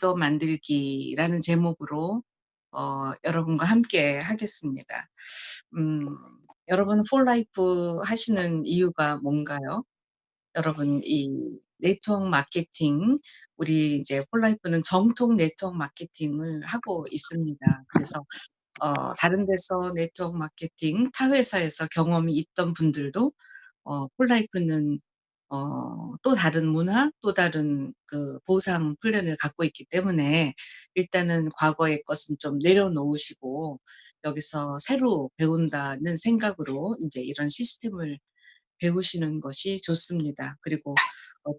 더 만들기라는 제목으로 여러분과 함께 하겠습니다. 음 여러분 폴 라이프 하시는 이유가 뭔가요? 여러분 이 네트워크 마케팅, 우리 이제 폴 라이프는 정통 네트워크 마케팅을 하고 있습니다. 그래서 다른 데서 네트워크 마케팅 타 회사에서 경험이 있던 분들도 폴라이프는 또 다른 문화, 또 다른 그 보상 플랜을 갖고 있기 때문에 일단은 과거의 것은 좀 내려놓으시고 여기서 새로 배운다는 생각으로 인제 이런 시스템을 배우시는 것이 좋습니다. 그리고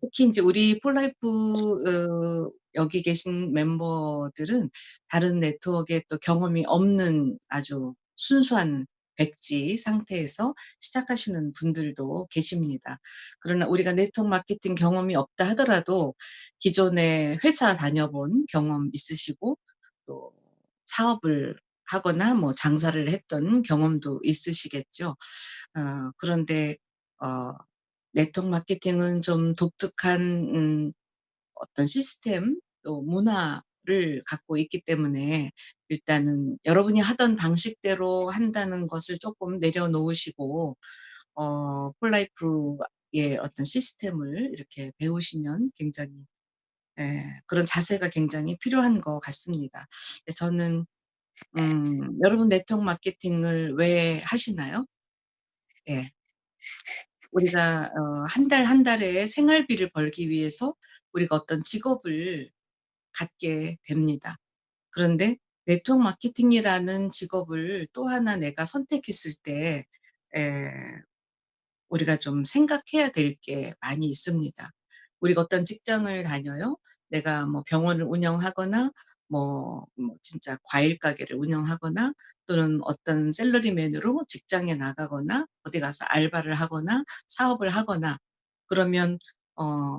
특히 인제 우리 폴라이프 여기 계신 멤버들은 다른 네트워크에 또 경험이 없는 아주 순수한 백지 상태에서 시작하시는 분들도 계십니다. 그러나 우리가 네트워크 마케팅 경험이 없다 하더라도 기존에 회사 다녀본 경험 있으시고 또 사업을 하거나 뭐 장사를 했던 경험도 있으시겠죠. 그런데 어 네트워크 마케팅은 좀 독특한 어떤 시스템 또 문화를 갖고 있기 때문에 일단은 여러분이 하던 방식대로 한다는 것을 쪼끔 내려놓으시고 폴라이프의 어떤 시스템을 이렇게 배우시면 굉장히, 예, 그런 자세가 굉장히 필요한 것 같습니다. 예, 저는 여러분 네트워크 마케팅을 왜 하시나요? 예. 우리가 한 달 한 달에 생활비를 벌기 위해서 우리가 어떤 직업을 갖게 됩니다. 그런데 네트워크 마케팅이라는 직업을 또 하나 내가 선택했을 때 에 우리가 좀 생각해야 될 게 많이 있습니다. 우리가 어떤 직장을 다녀요. 내가 뭐 병원을 운영하거나 뭐 진짜 과일 가게를 운영하거나 또는 어떤 샐러리맨으로 직장에 나가거나 어디 가서 알바를 하거나 사업을 하거나 그러면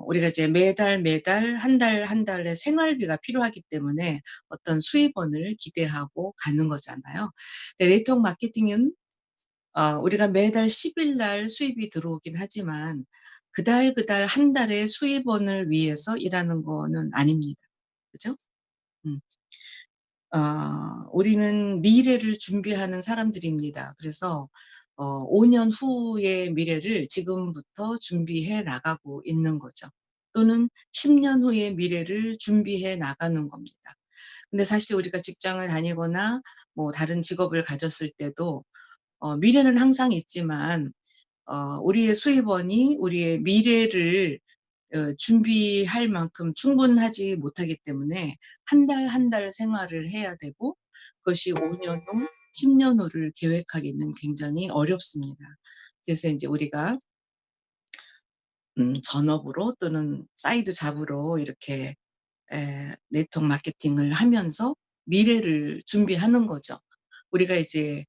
우리가 이제 매달, 매달 한 달 한 달의 생활비가 필요하기 때문에 어떤 수입원을 기대하고 가는 거잖아요. 근데 네트워크 마케팅은 우리가 매달 10일 날 수입이 들어오긴 하지만 그달, 그달 한 달의 수입원을 위해서 일하는 거는 아닙니다. 그죠? 음. 우리는 미래를 준비하는 사람들입니다. 그래서 5년 후의 미래를 지금부터 준비해 나가고 있는 거죠. 또는 10년 후의 미래를 준비해 나가는 겁니다. 근데 사실 우리가 직장을 다니거나 뭐 다른 직업을 가졌을 때도 미래는 항상 있지만 우리의 수입원이 우리의 미래를 준비할 만큼 충분하지 못하기 때문에 한 달 한 달 생활을 해야 되고 그것이 5년 후, 10년 후를 계획하기는 굉장히 어렵습니다. 그래서 인제 우리가 전업으로 또는 사이드 잡으로 이렇게 네트워크 마케팅을 하면서 미래를 준비하는 거죠. 우리가 이제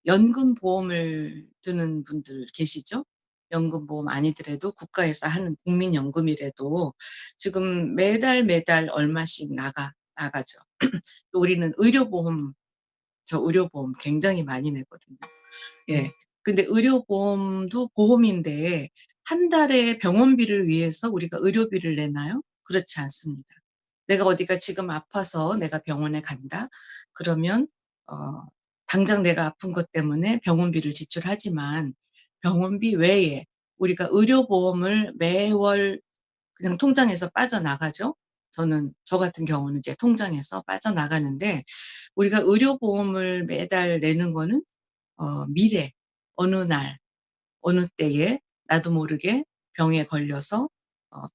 연금보험을 드는 분들 계시죠? 연금보험 아니더라도 국가에서 하는 국민연금이라도 지금 매달, 매달 얼마씩 나가죠. 또 우리는 의료보험, 저 의료보험 굉장히 많이 내거든요. 예. 근데 의료보험도 보험인데 한 달에 병원비를 위해서 우리가 의료비를 내나요? 그렇지 않습니다. 내가 어디가 지금 아파서 내가 병원에 간다. 그러면 어 당장 내가 아픈 것 때문에 병원비를 지출하지만 병원비 외에 우리가 의료보험을 매월 그냥 통장에서 빠져나가죠. 저 같은 경우는 이제 통장에서 빠져나가는데 우리가 의료보험을 매달 내는 거는 미래 어느 날 어느 때에 나도 모르게 병에 걸려서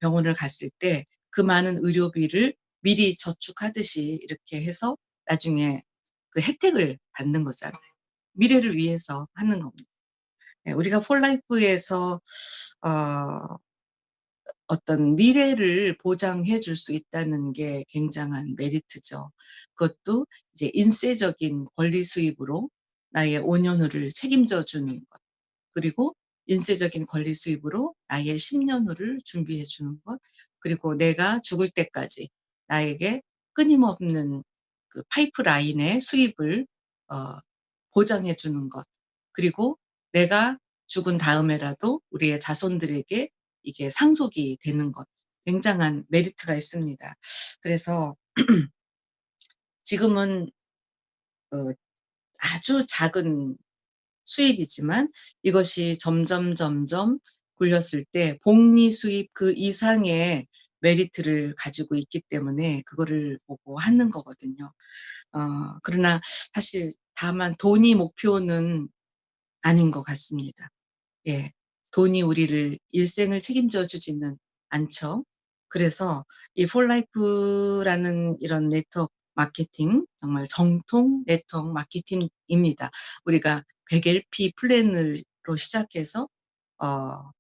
병원을 갔을 때 그 많은 의료비를 미리 저축하듯이 이렇게 해서 나중에 그 혜택을 받는 거잖아요. 미래를 위해서 하는 겁니다. 예, 우리가 폴라이프에서 어 어떤 미래를 보장해 줄 수 있다는 게 굉장한 메리트죠. 그것도 이제 인세적인 권리 수입으로 나의 5년 후를 책임져 주는 것. 그리고 인세적인 권리 수입으로 나의 10년 후를 준비해 주는 것. 그리고 내가 죽을 때까지 나에게 끊임없는 그 파이프라인의 수입을 어 보장해 주는 것. 그리고 내가 죽은 다음에라도 우리의 자손들에게 이게 상속이 되는 것. 굉장한 메리트가 있습니다. 그래서 지금은 어 아주 작은 수입이지만 이것이 점점 굴렸을 때 복리 수입 그 이상의 메리트를 가지고 있기 때문에 그거를 보고 하는 거거든요. 그러나 사실 다만 돈이 목표는 아닌 것 같습니다. 예. 돈이 우리를 일생을 책임져 주지는 않죠. 그래서 이 폴라이프라는 이런 네트워크 마케팅, 정말 정통 네트워크 마케팅입니다. 우리가 100LP 플랜으로 시작해서 어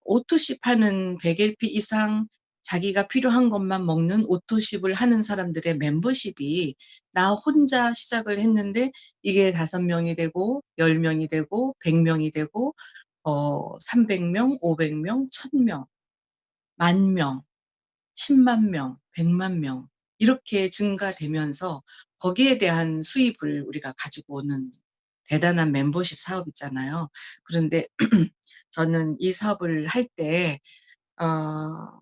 오토십 하는 100LP 이상 자기가 필요한 것만 먹는 오토십을 하는 사람들의 멤버십이, 나 혼자 시작을 했는데 이게 5명이 되고 10명이 되고 100명이 되고 300명, 500명, 1000명, 10,000명, 10만 명, 100만 명 이렇게 증가되면서 거기에 대한 수입을 우리가 가지고 오는 대단한 멤버십 사업이잖아요. 그런데 저는 이 사업을 할 때 어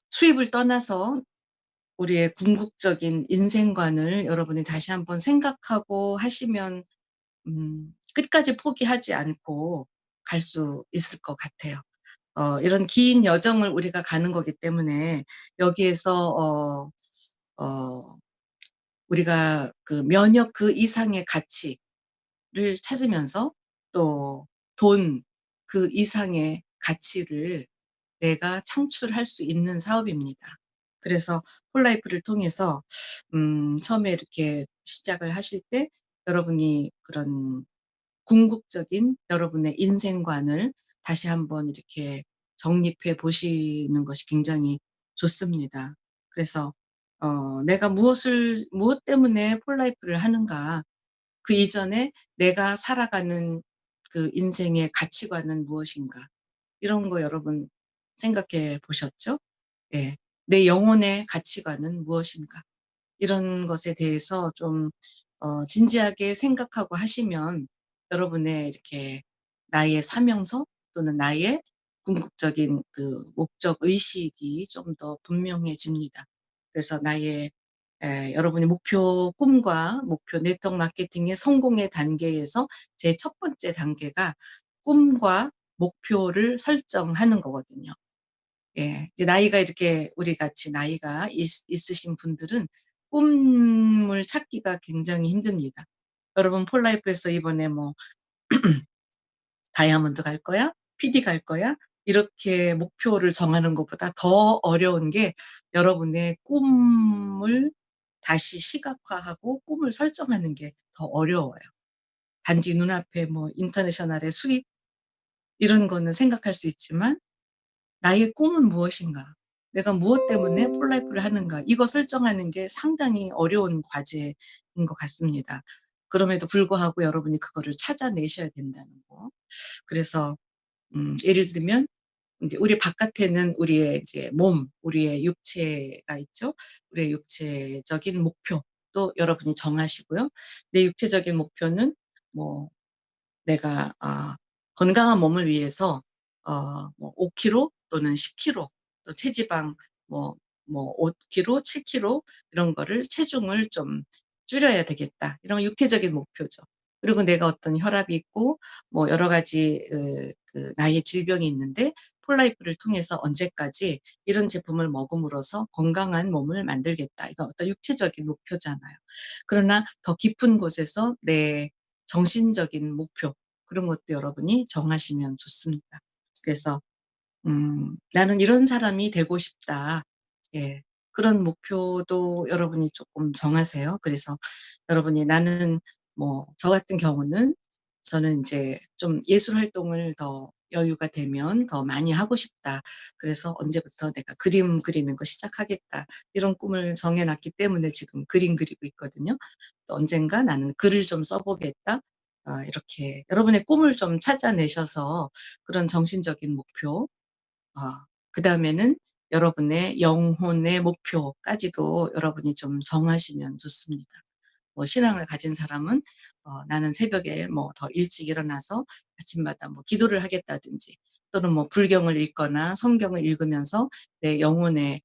수입을 떠나서 우리의 궁극적인 인생관을 여러분이 다시 한번 생각하고 하시면 끝까지 포기하지 않고 갈 수 있을 것 같아요. 이런 긴 여정을 우리가 가는 거기 때문에 여기에서 어 우리가 그 면역 그 이상의 가치를 찾으면서 또 돈 그 이상의 가치를 내가 창출할 수 있는 사업입니다. 그래서 폴라이프를 통해서 처음에 이렇게 시작을 하실 때 여러분이 그런 궁극적인 여러분의 인생관을 다시 한번 이렇게 정립해 보시는 것이 굉장히 좋습니다. 그래서 '내가 무엇 때문에 폴라이프를 하는가? 그 이전에 내가 살아가는 그 인생의 가치관은 무엇인가?' 이런 거 여러분 생각해 보셨죠? 예. '내 영혼의 가치관은 무엇인가?' 이런 것에 대해서 좀 진지하게 생각하고 하시면 여러분의 이렇게 나의 사명서 또는 나의 궁극적인 그 목적 의식이 좀 더 분명해집니다. 그래서 나의 여러분의 목표 꿈과 목표 네트워크 마케팅의 성공의 단계에서 제 첫 번째 단계가 꿈과 목표를 설정하는 거거든요. 예. 이제 나이가 이렇게 우리 같이 나이가 있으신 분들은 꿈을 찾기가 굉장히 힘듭니다. 여러분 폴라이프에서 이번에 뭐 다이아몬드 갈 거야? PD 갈 거야? 이렇게 목표를 정하는 것보다 더 어려운 게 여러분의 꿈을 다시 시각화하고 꿈을 설정하는 게 더 어려워요. 단지 눈앞에 뭐 인터내셔널의 수입 이런 거는 생각할 수 있지만 나의 꿈은 무엇인가? 내가 무엇 때문에 폴라이프를 하는가? 이거 설정하는 게 상당히 어려운 과제인 것 같습니다. 그럼에도 불구하고 여러분이 그거를 찾아내셔야 된다는 거. 그래서 예를 들면 인제 우리 바깥에는 우리의 이제 몸, 우리의 육체가 있죠. 우리의 육체적인 목표도 여러분이 정하시고요. 내 육체적인 목표는 뭐 내가 건강한 몸을 위해서 뭐 5 킬로 또는 10 킬로 또 체지방 뭐 5 킬로, 7 킬로 이런 거를 '체중을 좀 줄여야 되겠다.' 이런 육체적인 목표죠. 그리고 내가 어떤 혈압이 있고 뭐 여러 가지 나의 질병이 있는데 폴라이프를 통해서 '언제까지 이런 제품을 먹음으로써 건강한 몸을 만들겠다.' 이건 어떤 육체적인 목표잖아요. 그러나 더 깊은 곳에서 내 정신적인 목표 그런 것도 여러분이 정하시면 좋습니다. 그래서 '나는 이런 사람이 되고 싶다.' 예. 그런 목표도 여러분이 쪼끔 정하세요. 그래서 여러분이 '나는' 뭐 저 같은 경우는 저는 인제 좀 '예술 활동을 더 여유가 되면 더 많이 하고 싶다. 그래서 언제부터 내가 그림 그리는 거 시작하겠다.' 이런 꿈을 정해 놨기 때문에 지금 그림 그리고 있거든요. 또 '언젠가 나는 글을 좀 써 보겠다.' 이렇게 여러분의 꿈을 좀 찾아내셔서 그런 정신적인 목표 어 그다음에는 여러분의 영혼의 목표까지도 여러분이 좀 정하시면 좋습니다. 뭐 신앙을 가진 사람은 나는 새벽에 뭐 더 일찍 일어나서 아침마다 뭐 기도를 하겠다든지, 또는 뭐 불경을 읽거나 성경을 읽으면서 내 영혼의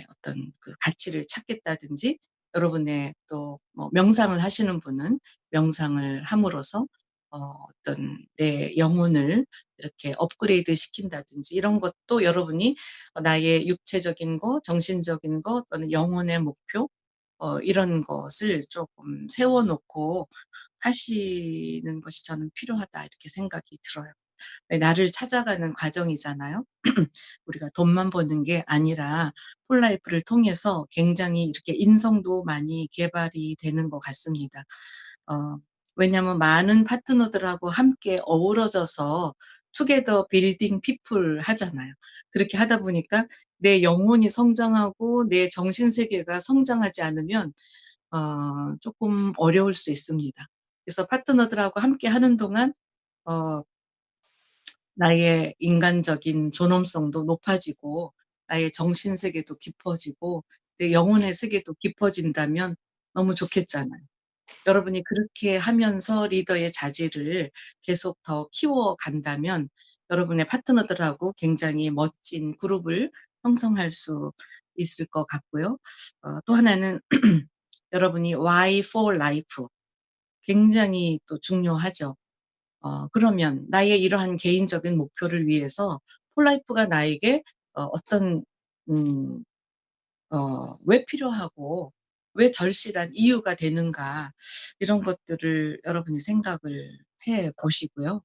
어떤 그 가치를 찾겠다든지, 여러분의 또 뭐 명상을 하시는 분은 명상을 함으로써 어떤 내 영혼을 이렇게 업그레이드 시킨다든지, 이런 것도 여러분이 나의 육체적인 거, 정신적인 거, 또는 영혼의 목표, 이런 것을 조금 세워 놓고 하시는 것이 저는 필요하다, 이렇게 생각이 들어요. 왜, 나를 찾아가는 과정이잖아요. 우리가 돈만 버는 게 아니라 폴라이프를 통해서 굉장히 이렇게 인성도 많이 개발이 되는 것 같습니다. 어 왜냐하면 많은 파트너들하고 함께 어우러져서 투게더 빌딩 피플 하잖아요. 그렇게 하다 보니까 내 영혼이 성장하고 내 정신 세계가 성장하지 않으면 쪼끔 어려울 수 있습니다. 그래서 파트너들하고 함께 하는 동안 어 나의 인간적인 존엄성도 높아지고, 나의 정신 세계도 깊어지고, 내 영혼의 세계도 깊어진다면 너무 좋겠잖아요. 여러분이 그렇게 하면서 리더의 자질을 계속 더 키워 간다면 여러분의 파트너들하고 굉장히 멋진 그룹을 형성할 수 있을 것 같고요. 또 하나는 여러분이 why for life, 굉장히 또 중요하죠. 그러면 나의 이러한 개인적인 목표를 위해서 폴라이프가 나에게 어떤 음 왜 필요하고 왜 절실한 이유가 되는가, 이런 것들을 여러분이 생각을 해 보시고요.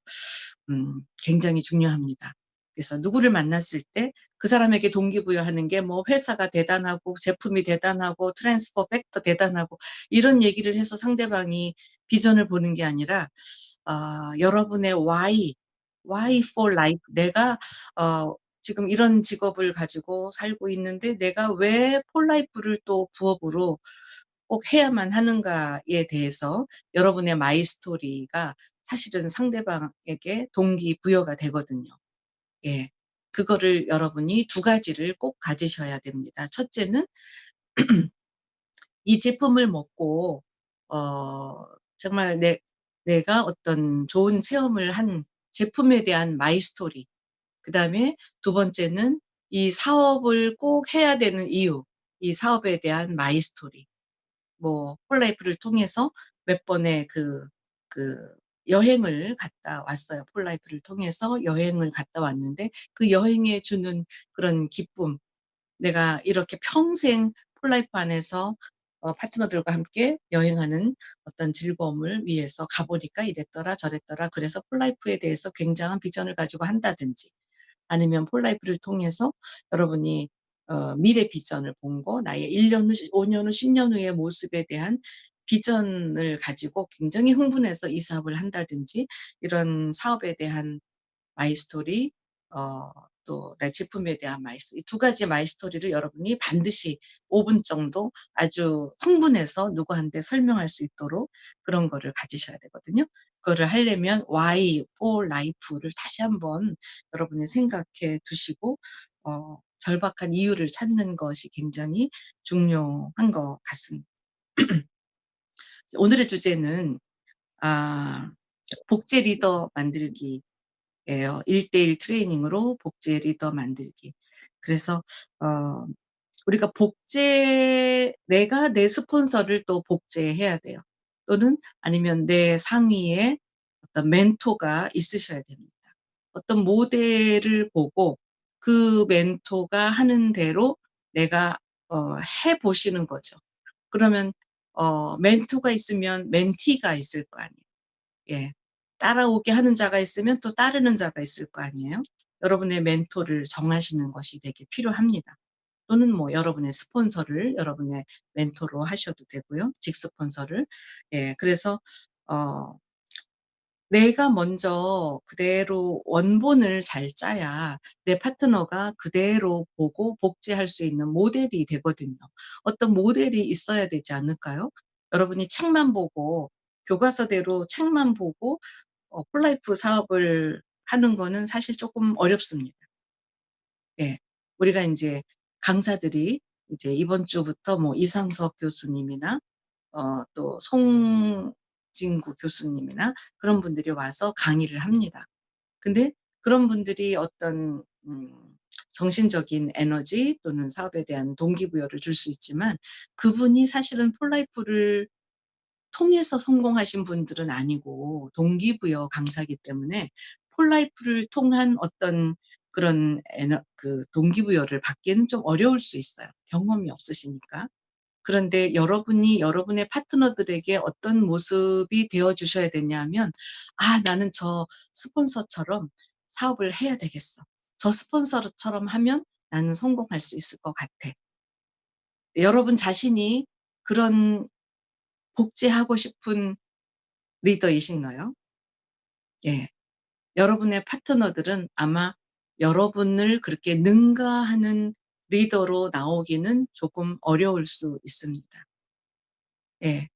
굉장히 중요합니다. 그래서 누구를 만났을 때 그 사람에게 동기부여하는 게 뭐 회사가 대단하고 제품이 대단하고 트랜스퍼 팩터 대단하고 이런 얘기를 해서 상대방이 비전을 보는 게 아니라, 여러분의 why for life, 내가 어 지금 이런 직업을 가지고 살고 있는데 내가 왜 폴라이프를 또 부업으로 꼭 해야만 하는가에 대해서 여러분의 마이 스토리가 사실은 상대방에게 동기부여가 되거든요. 예. 그거를 여러분이 두 가지를 꼭 가지셔야 됩니다. 첫째는 이 제품을 먹고 어 정말 내가 어떤 좋은 체험을 한 제품에 대한 마이 스토리, 그다음에 두 번째는 이 사업을 꼭 해야 되는 이유, 이 사업에 대한 마이 스토리. 뭐 폴라이프를 통해서 몇 번의 그 여행을 갔다 왔어요. 폴라이프를 통해서 여행을 갔다 왔는데 그 여행에 주는 그런 기쁨, 내가 이렇게 평생 폴라이프 안에서 파트너들과 함께 여행하는 어떤 즐거움을 위해서 가 보니까 이랬더라 저랬더라, 그래서 폴라이프에 대해서 굉장한 비전을 가지고 한다든지, 아니면 폴라이프를 통해서 여러분이 미래 비전을 본 거, 나의 1년 후, 5년 후, 10년 후의 모습에 대한 비전을 가지고 굉장히 흥분해서 이 사업을 한다든지, 이런 사업에 대한 마이 스토리, 어 또 내 제품에 대한 마이 스토리, 두 가지 마이 스토리를 여러분이 반드시 5분 정도 아주 흥분해서 누구한테 설명할 수 있도록 그런 거를 가지셔야 되거든요. 그거를 하려면 why for life를 다시 한번 여러분이 생각해 두시고 절박한 이유를 찾는 것이 굉장히 중요한 것 같습니다. 오늘의 주제는 아 복제 리더 만들기 예요. 1대1 트레이닝으로 복제 리더 만들기. 그래서 어 우리가 내가 내 스폰서를 또 복제해야 돼요. 또는 아니면 내 상위에 어떤 멘토가 있으셔야 됩니다. 어떤 모델을 보고 그 멘토가 하는 대로 내가 해 보시는 거죠. 그러면 멘토가 있으면 멘티가 있을 거 아니에요. 예. 따라오게 하는 자가 있으면 또 따르는 자가 있을 거 아니에요. 여러분의 멘토를 정하시는 것이 되게 필요합니다. 또는 뭐 여러분의 스폰서를 여러분의 멘토로 하셔도 되고요, 직스폰서를. 예. 그래서 어 내가 먼저 그대로 원본을 잘 짜야 내 파트너가 그대로 보고 복제할 수 있는 모델이 되거든요. 어떤 모델이 있어야 되지 않을까요? 여러분이 책만 보고, 교과서대로 책만 보고 폴라이프 사업을 하는 거는 사실 쪼끔 어렵습니다. 예. 우리가 인제 강사들이 이제 이번 주부터 뭐 이상석 교수님이나 또 송진구 교수님이나 그런 분들이 와서 강의를 합니다. 근데 그런 분들이 어떤 정신적인 에너지 또는 사업에 대한 동기부여를 줄 수 있지만 그분이 사실은 폴라이프를 통해서 성공하신 분들은 아니고 동기부여 강사이기 때문에 폴라이프를 통한 어떤 그런 동기부여를 받기는 좀 어려울 수 있어요, 경험이 없으시니까. 그런데 여러분이 여러분의 파트너들에게 어떤 모습이 되어 주셔야 되냐면 '아 나는 저 스폰서처럼 사업을 해야 되겠어. 저 스폰서처럼 하면 나는 성공할 수 있을 것 같아.' 여러분 자신이 그런 복제하고 싶은 리더이신가요? 예. 여러분의 파트너들은 아마 여러분을 그렇게 능가하는 리더로 나오기는 조금 어려울 수 있습니다. 예.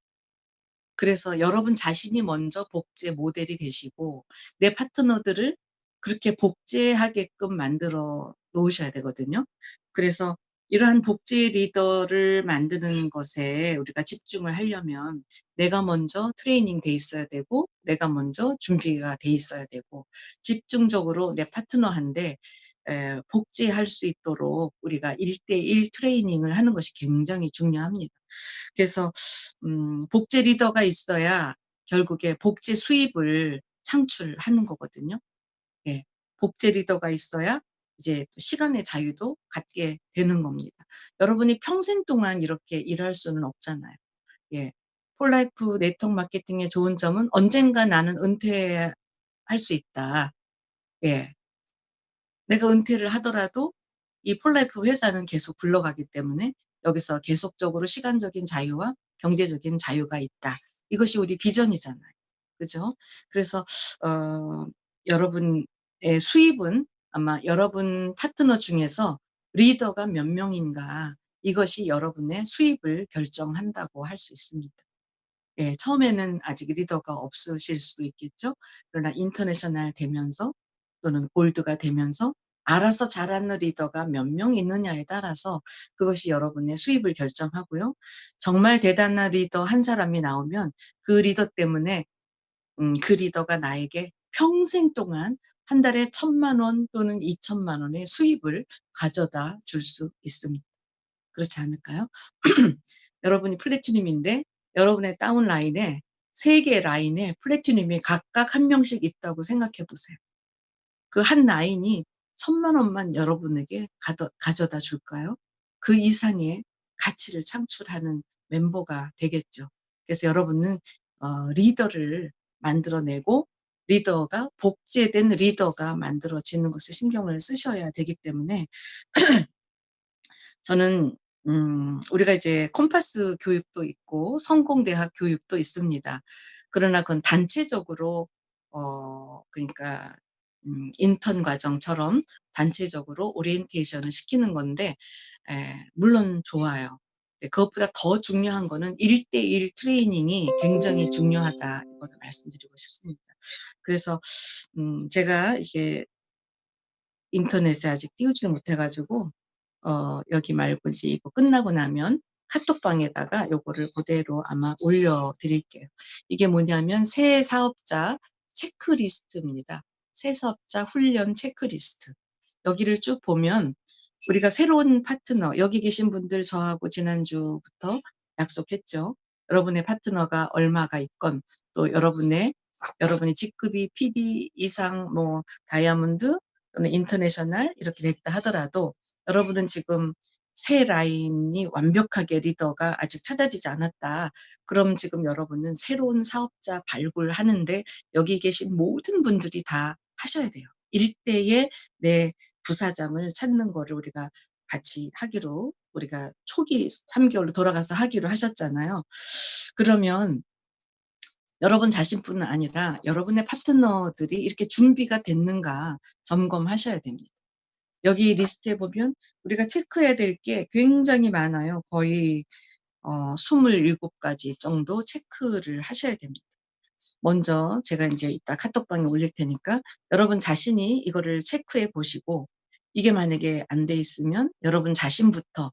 그래서 여러분 자신이 먼저 복제 모델이 되시고 내 파트너들을 그렇게 복제하게끔 만들어 놓으셔야 되거든요. 그래서 이러한 복제 리더를 만드는 것에 우리가 집중을 하려면 내가 먼저 트레이닝 돼 있어야 되고 내가 먼저 준비가 돼 있어야 되고 집중적으로 내 파트너한테 복제할 수 있도록 우리가 1대1 트레이닝을 하는 것이 굉장히 중요합니다. 그래서 복제 리더가 있어야 결국에 복제 수입을 창출하는 거거든요. 예. 복제 리더가 있어야 이제 또 시간의 자유도 갖게 되는 겁니다. 여러분이 평생 동안 이렇게 일할 수는 없잖아요. 예. 폴라이프 네트워크 마케팅의 좋은 점은 '언젠가 나는 은퇴할 수 있다.' 예. 내가 은퇴를 하더라도 이 폴라이프 회사는 계속 굴러가기 때문에 여기서 계속적으로 시간적인 자유와 경제적인 자유가 있다. 이것이 우리 비전이잖아요. 그죠? 그래서 어 여러분의 수입은 아마 여러분 파트너 중에서 리더가 몇 명인가 이것이 여러분의 수입을 결정한다고 할 수 있습니다. 예. 처음에는 아직 리더가 없으실 수도 있겠죠. 그러나 인터내셔널 되면서 또는 골드가 되면서 알아서 잘하는 리더가 몇 명 있느냐에 따라서 그것이 여러분의 수입을 결정하고요. 정말 대단한 리더 한 사람이 나오면 그 리더 때문에 그 리더가 나에게 평생 동안 한 달에 1,000만 원 또는 2,000만 원의 수입을 가져다 줄 수 있습니다. 그렇지 않을까요? 여러분이 플래티넘인데 여러분의 다운라인에 3 개의 라인에 플래티넘이 각각 1 명씩 있다고 생각해 보세요. 그 한 라인이 1,000만 원만 여러분에게 가져다 줄까요? 그 이상의 가치를 창출하는 멤버가 되겠죠. 그래서 여러분은 리더를 만들어 내고 리더가 복제된 리더가 만들어지는 것에 신경을 쓰셔야 되기 때문에 저는 우리가 이제 콤파스 교육도 있고 성공대학 교육도 있습니다. 그러나 그건 단체적으로 그러니까 인턴 과정처럼 단체적으로 오리엔테이션을 시키는 건데 물론 좋아요. 네 그것보다 더 중요한 거는 1대1 트레이닝이 굉장히 중요하다 이거를 말씀드리고 싶습니다. 그래서 제가 이게 인터넷에 아직 띄우지를 못해 가지고 여기 말고 이제 이거 끝나고 나면 카톡방에다가 요거를 고대로 아마 올려 드릴게요. 이게 뭐냐면 새 사업자 체크리스트입니다. 새 사업자 훈련 체크리스트. 여기를 쭉 보면 우리가 새로운 파트너 여기 계신 분들 저하고 지난주부터 약속했죠. 여러분의 파트너가 얼마가 있건 또 여러분의 직급이 PD 이상 뭐 다이아몬드 또는 인터내셔널 이렇게 됐다 하더라도 여러분은 지금 새 라인이 완벽하게 리더가 아직 찾아지지 않았다. 그럼 지금 여러분은 새로운 사업자 발굴하는데 여기 계신 모든 분들이 다 하셔야 돼요. 일대의 내 부사장을 찾는 거를 우리가 같이 하기로 우리가 초기 3 개월로 돌아가서 하기로 하셨잖아요. 그러면 여러분 자신뿐만 아니라 여러분의 파트너들이 이렇게 준비가 됐는가 점검하셔야 됩니다. 여기 리스트에 보면 우리가 체크해야 될 게 굉장히 많아요. 거의 27 가지 정도 체크를 하셔야 됩니다. 먼저 제가 인제 이따 카톡방에 올릴 테니까 여러분 자신이 이거를 체크해 보시고 이게 만약에 안 돼 있으면 여러분 자신부터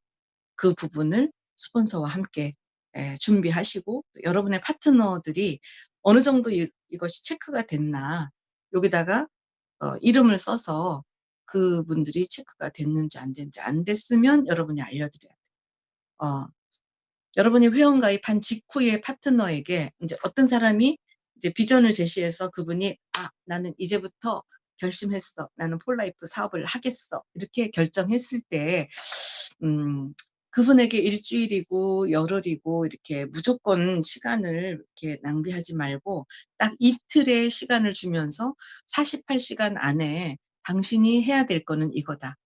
그 부분을 스폰서와 함께 예, 준비하시고 또 여러분의 파트너들이 어느 정도 이것이 체크가 됐나 여기다가 이름을 써서 그분들이 체크가 됐는지 안 됐는지, 안 됐으면 여러분이 알려드려야 돼요. 어, 여러분이 회원가입한 직후에 파트너에게 이제 어떤 사람이 이제 비전을 제시해서 그분이 나는 이제부터 결심했어. 나는 폴라이프 사업을 하겠어. 이렇게 결정했을 때, 음, 그분에게 일주일이고 열흘이고 이렇게 무조건 시간을 이렇게 낭비하지 말고 딱 이틀의 시간을 주면서 48시간 안에 당신이 해야 될 거는 이거다.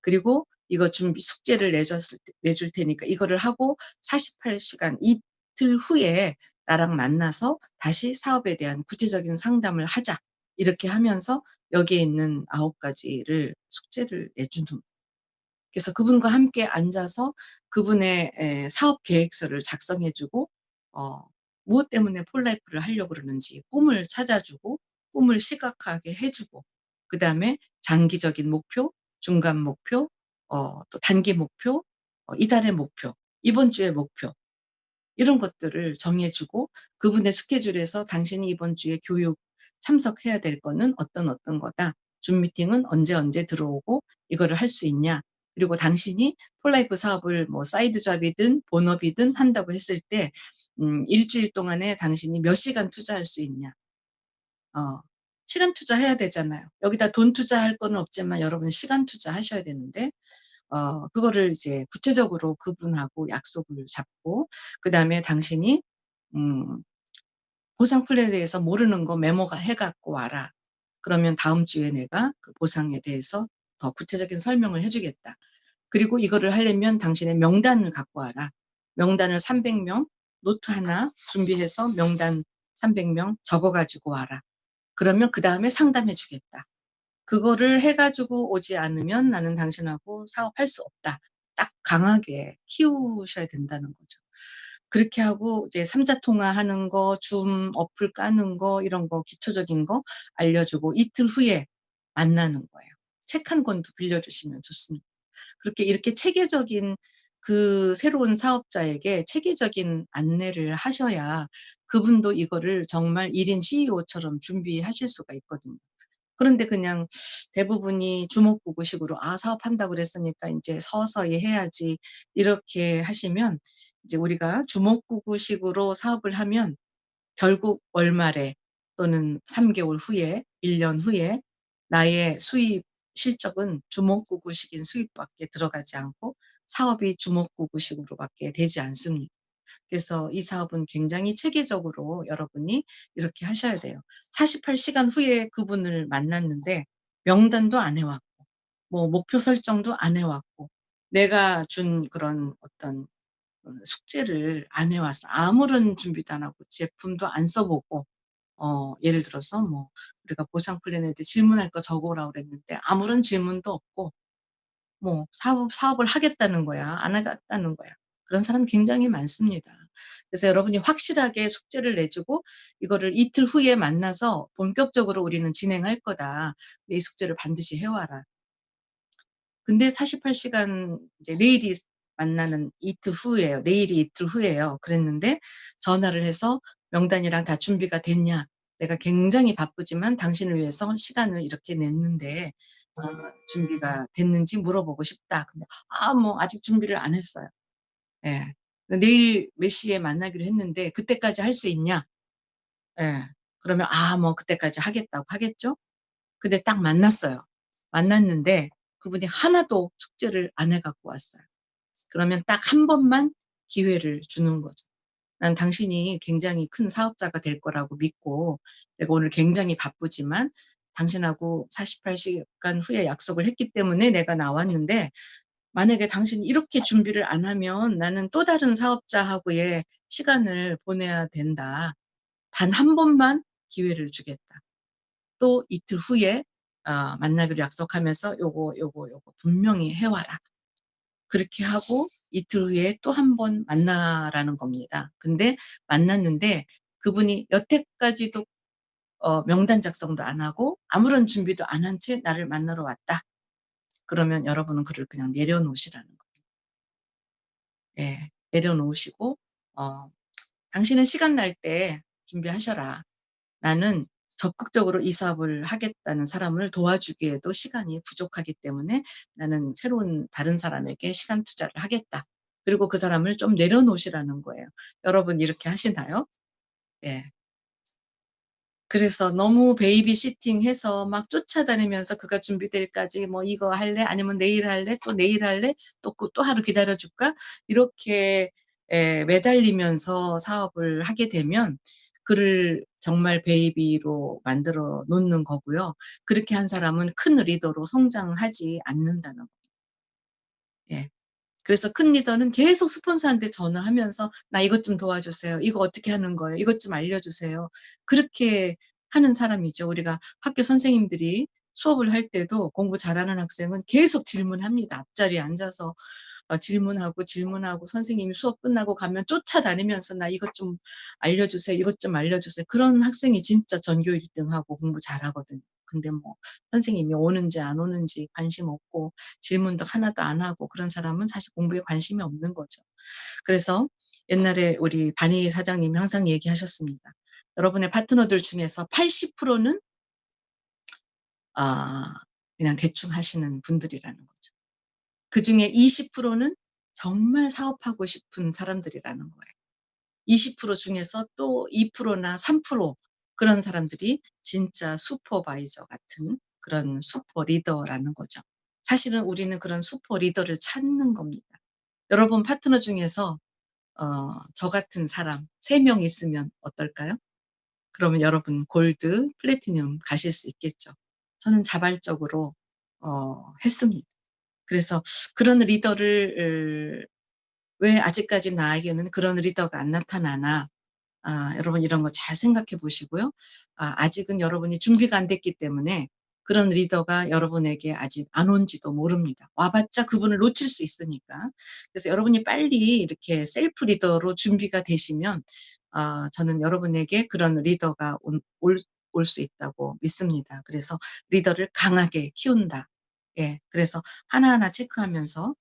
그리고 이거 준비 숙제를 내줄 테니까 이거를 하고 48시간 이틀 후에 나랑 만나서 다시 사업에 대한 구체적인 상담을 하자. 이렇게 하면서 여기에 있는 9가지를 숙제를 내주는. 그래서 그분과 함께 앉아서 그분의 사업 계획서를 작성해 주고 어 무엇 때문에 폴라이프를 하려고 그러는지 꿈을 찾아주고 꿈을 시각화하게 해 주고 그다음에 장기적인 목표, 중간 목표, 또 단기 목표, 이달의 목표, 이번 주의 목표 이런 것들을 정해 주고 그분의 스케줄에서 당신이 이번 주에 교육 참석해야 될 거는 어떤 거다. 줌 미팅은 언제 들어오고 이거를 할 수 있냐. 그리고 당신이 폴라이프 사업을 뭐 사이드 잡이든 본업이든 한다고 했을 때 일주일 동안에 당신이 몇 시간 투자할 수 있냐. 시간 투자해야 되잖아요. 여기다 돈 투자할 거는 없지만 여러분 시간 투자하셔야 되는데 그거를 이제 구체적으로 그분하고 약속을 잡고 그다음에 당신이 음 보상 플랜에 대해서 모르는 거 메모가 해 갖고 와라. 그러면 다음 주에 내가 그 보상에 대해서 더 구체적인 설명을 해 주겠다. 그리고 이거를 하려면 당신의 명단을 갖고 와라. 명단을 300명 노트 하나 준비해서 명단 300명 적어 가지고 와라. 그러면 그다음에 상담해 주겠다. 그거를 해 가지고 오지 않으면 나는 당신하고 사업할 수 없다. 딱 강하게 키우셔야 된다는 거죠. 그렇게 하고 이제 삼자 통화하는 거, 줌 어플 까는 거 이런 거 기초적인 거 알려주고 이틀 후에 만나는 거예요. 책 한 권도 빌려주시면 좋습니다. 그렇게 이렇게 체계적인 그 새로운 사업자에게 체계적인 안내를 하셔야 그분도 이거를 정말 1인 CEO처럼 준비하실 수가 있거든요. 그런데 그냥 대부분이 주먹구구식으로 '아 사업한다고 그랬으니까 인제 서서히 해야지.' 이렇게 하시면 이제 우리가 주먹구구식으로 사업을 하면 결국 월말에 또는 3개월 후에 1년 후에 나의 수입 실적은 주먹구구식인 수입밖에 들어가지 않고 사업이 주먹구구식으로밖에 되지 않습니다. 그래서 이 사업은 굉장히 체계적으로 여러분이 이렇게 하셔야 돼요. 48시간 후에 그분을 만났는데 명단도 안 해 왔고 뭐 목표 설정도 안 해 왔고 내가 준 그런 어떤 숙제를 안 해 왔어. 아무런 준비도 안 하고 제품도 안 써 보고 예를 들어서 뭐 우리가 보상 플랜에 대해 질문할 거 적어 오라고 그랬는데 아무런 질문도 없고 뭐 사업을 하겠다는 거야. 안 하겠다는 거야. 그런 사람 굉장히 많습니다. 그래서 여러분이 확실하게 숙제를 내주고 이거를 이틀 후에 만나서 본격적으로 우리는 진행할 거다. 근데 이 숙제를 반드시 해 와라. 근데 48시간 이제 내일이 만나는 이틀 후예요. 내일이 이틀 후예요. 그랬는데 전화를 해서 "명단이랑 다 준비가 됐냐? 내가 굉장히 바쁘지만 당신을 위해서 시간을 이렇게 냈는데 준비가 됐는지 물어보고 싶다." 근데 뭐 아직 준비를 안 했어요. 예. "내일 몇 시에 만나기로 했는데 그때까지 할 수 있냐?" 예. 그러면 뭐 그때까지 하겠다고 하겠죠? 근데 딱 만났어요. 만났는데 그분이 하나도 숙제를 안 해 갖고 왔어요. 그러면 딱 한 번만 기회를 주는 거죠. "난 당신이 굉장히 큰 사업자가 될 거라고 믿고 내가 오늘 굉장히 바쁘지만 당신하고 48시간 후에 약속을 했기 때문에 내가 나왔는데 만약에 당신이 이렇게 준비를 안 하면 나는 또 다른 사업자하고의 시간을 보내야 된다. 단 한 번만 기회를 주겠다." 또 이틀 후에 만나기로 약속하면서 "요거 분명히 해 와라." 그렇게 하고 이틀 후에 또 한 번 만나라는 겁니다. 근데 만났는데 그분이 여태까지도 명단 작성도 안 하고 아무런 준비도 안 한 채 나를 만나러 왔다. 그러면 여러분은 그를 그냥 내려놓으시라는 거예요. 예. 내려놓으시고 어 "당신은 시간 날 때 준비하셔라. 나는 적극적으로 이 사업을 하겠다는 사람을 도와주기에도 시간이 부족하기 때문에 나는 새로운 다른 사람에게 시간 투자를 하겠다." 그리고 그 사람을 좀 내려놓으시라는 거예요. 여러분 이렇게 하시나요? 예. 그래서 너무 베이비시팅해서 막 쫓아다니면서 그가 준비될까지 뭐 "이거 할래?" 아니면 "내일 할래?" 또 "내일 할래?" 또 하루 기다려 줄까?" 이렇게 매달리면서 사업을 하게 되면 그를 정말 베이비로 만들어 놓는 거고요. 그렇게 한 사람은 큰 리더로 성장하지 않는다는 거. 예. 그래서 큰 리더는 계속 스폰서한테 전화하면서 "나 이것 좀 도와주세요. 이거 어떻게 하는 거예요? 이것 좀 알려주세요." 그렇게 하는 사람이죠. 우리가 학교 선생님들이 수업을 할 때도 공부 잘하는 학생은 계속 질문합니다. 앞자리에 앉아서 질문하고, 질문하고 선생님이 수업 끝나고 가면 쫓아다니면서 "나 이것 좀 알려주세요. 이것 좀 알려주세요." 그런 학생이 진짜 전교 1 등하고 공부 잘하거든요. 근데 뭐 선생님이 오는지 안 오는지 관심 없고 질문도 하나도 안 하고 그런 사람은 사실 공부에 관심이 없는 거죠. 그래서 옛날에 우리 반희 사장님이 항상 얘기하셨습니다. "여러분의 파트너들 중에서 80%는 아 그냥 대충 하시는 분들이라는 거죠. 그중에 20%는 정말 사업하고 싶은 사람들이라는 거예요. 20% 중에서 또 2%나 3% 그런 사람들이 진짜 슈퍼바이저 같은 그런 슈퍼 리더라는 거죠. 사실은 우리는 그런 슈퍼 리더를 찾는 겁니다. 여러분 파트너 중에서 저 같은 사람 3명 있으면 어떨까요? 그러면 여러분 골드, 플래티넘 가실 수 있겠죠. 저는 자발적으로 했습니다. 그래서 그런 리더를 왜 아직까지 나에게는 그런 리더가 안 나타나나. 여러분 이런 거 잘 생각해 보시고요. 아직은 여러분이 준비가 안 됐기 때문에 그런 리더가 여러분에게 아직 안 온지도 모릅니다. 와 봤자 그분을 놓칠 수 있으니까. 그래서 여러분이 빨리 이렇게 셀프 리더로 준비가 되시면 저는 여러분에게 그런 리더가 올 수 있다고 믿습니다. 그래서 리더를 강하게 키운다. 예. 그래서 하나하나 체크하면서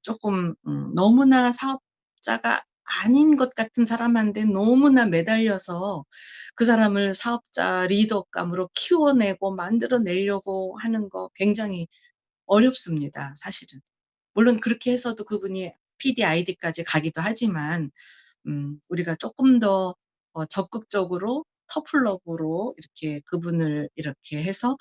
쪼끔 너무나 사업자가 아닌 것 같은 사람한테 너무나 매달려서 그 사람을 사업자 리더감으로 키워내고 만들어 내려고 하는 거 굉장히 어렵습니다 사실은. 물론 그렇게 해서도 그분이 PDID까지 가기도 하지만 우리가 쪼끔 더 적극적으로 터플러브로 이렇게 그분을 이렇게 해서